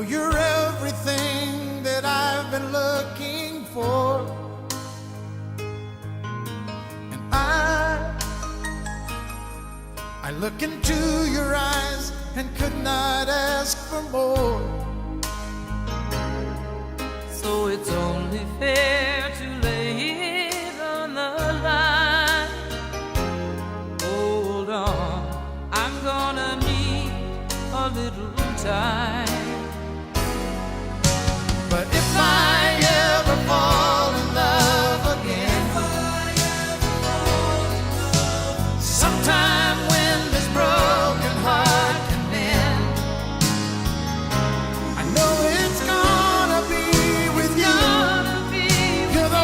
know you're everything that I've been looking for. And I look into your eyes and could not ask for more. So it's only fair to